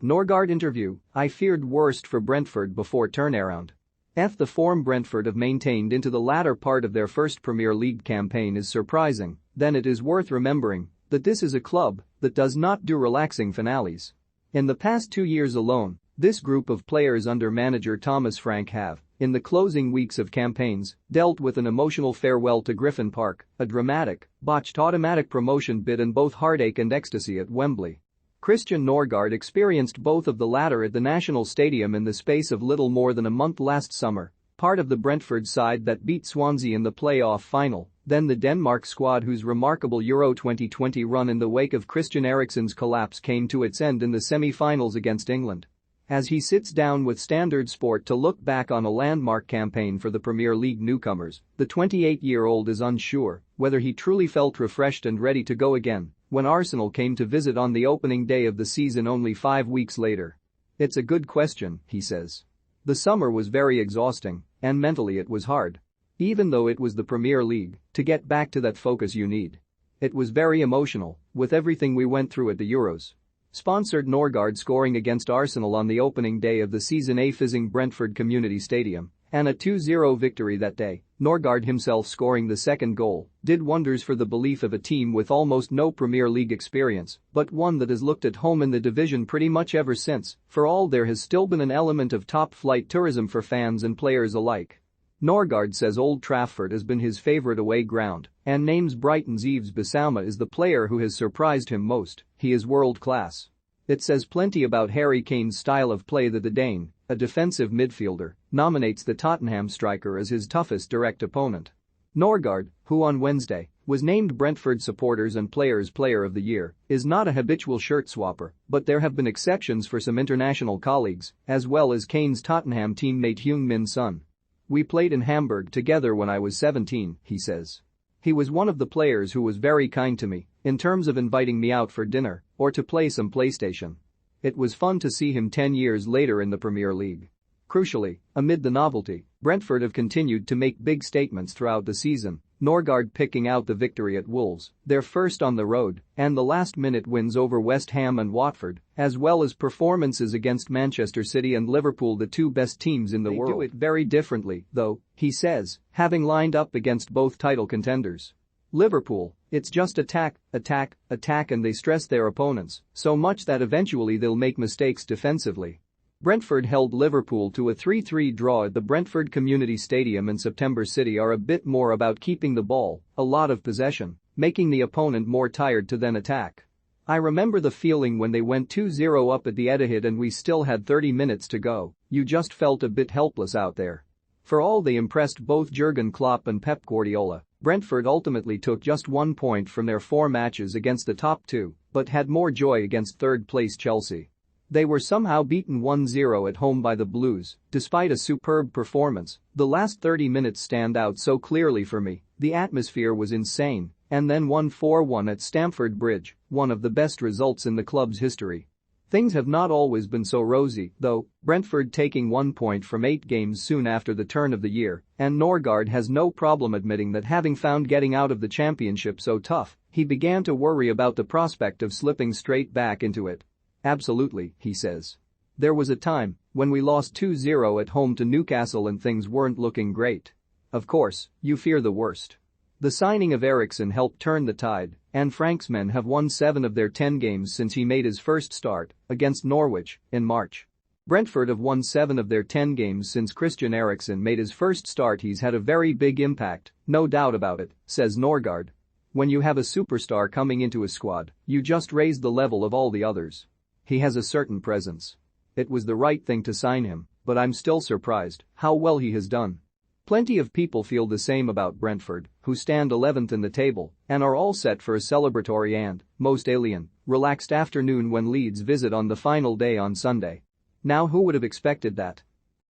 Norgaard interview, I feared worst for Brentford before turnaround. The form Brentford have maintained into the latter part of their first Premier League campaign is surprising, then it is worth remembering that this is a club that does not do relaxing finales. In the past 2 years alone, this group of players under manager Thomas Frank have, in the closing weeks of campaigns, dealt with an emotional farewell to Griffin Park, a dramatic, botched automatic promotion bid and both heartache and ecstasy at Wembley. Christian Norgaard experienced both of the latter at the National Stadium in the space of little more than a month last summer, part of the Brentford side that beat Swansea in the playoff final, then the Denmark squad whose remarkable Euro 2020 run in the wake of Christian Eriksen's collapse came to its end in the semi-finals against England. As he sits down with Standard Sport to look back on a landmark campaign for the Premier League newcomers, the 28-year-old is unsure whether he truly felt refreshed and ready to go again when Arsenal came to visit on the opening day of the season only 5 weeks later. It's a good question, he says. The summer was very exhausting, and mentally it was hard. Even though it was the Premier League, to get back to that focus you need. It was very emotional, with everything we went through at the Euros. Sponsored Norgaard scoring against Arsenal on the opening day of the season a fizzing Brentford Community Stadium, and a 2-0 victory that day, Norgaard himself scoring the second goal, did wonders for the belief of a team with almost no Premier League experience, but one that has looked at home in the division pretty much ever since, for all there has still been an element of top-flight tourism for fans and players alike. Norgaard says Old Trafford has been his favourite away ground and names Brighton's Yves Bissouma as the player who has surprised him most. He is world-class. It says plenty about Harry Kane's style of play that the Dane, a defensive midfielder, nominates the Tottenham striker as his toughest direct opponent. Norgaard, who on Wednesday was named Brentford Supporters and Players Player of the Year, is not a habitual shirt swapper, but there have been exceptions for some international colleagues, as well as Kane's Tottenham teammate Heung-min Son. We played in Hamburg together when I was 17, he says. He was one of the players who was very kind to me, in terms of inviting me out for dinner or to play some PlayStation. It was fun to see him 10 years later in the Premier League. Crucially, amid the novelty, Brentford have continued to make big statements throughout the season, Norgaard picking out the victory at Wolves, their first on the road, and the last-minute wins over West Ham and Watford, as well as performances against Manchester City and Liverpool, the two best teams in the world. They do it very differently, though, he says, having lined up against both title contenders. Liverpool, it's just attack, attack, attack, and they stress their opponents so much that eventually they'll make mistakes defensively. Brentford held Liverpool to a 3-3 draw at the Brentford Community Stadium in September. City are a bit more about keeping the ball, a lot of possession, making the opponent more tired to then attack. I remember the feeling when they went 2-0 up at the Etihad and we still had 30 minutes to go, you just felt a bit helpless out there. For all they impressed both Jurgen Klopp and Pep Guardiola, Brentford ultimately took just 1 point from their 4 matches against the top 2, but had more joy against third-place Chelsea. They were somehow beaten 1-0 at home by the Blues, despite a superb performance. The last 30 minutes stand out so clearly for me, the atmosphere was insane, and then won 4-1 at Stamford Bridge, one of the best results in the club's history. Things have not always been so rosy, though, Brentford taking 1 point from 8 games soon after the turn of the year, and Norgaard has no problem admitting that having found getting out of the Championship so tough, he began to worry about the prospect of slipping straight back into it. Absolutely, he says. There was a time when we lost 2-0 at home to Newcastle and things weren't looking great. Of course, you fear the worst. The signing of Eriksen helped turn the tide, and Frank's men have won 7 of their 10 games since he made his first start against Norwich in March. Brentford have won 7 of their 10 games since Christian Eriksen made his first start. He's had a very big impact, no doubt about it, says Norgaard. When you have a superstar coming into a squad, you just raise the level of all the others. He has a certain presence. It was the right thing to sign him, but I'm still surprised how well he has done. Plenty of people feel the same about Brentford, who stand 11th in the table and are all set for a celebratory and, most alien, relaxed afternoon when Leeds visit on the final day on Sunday. Now who would have expected that?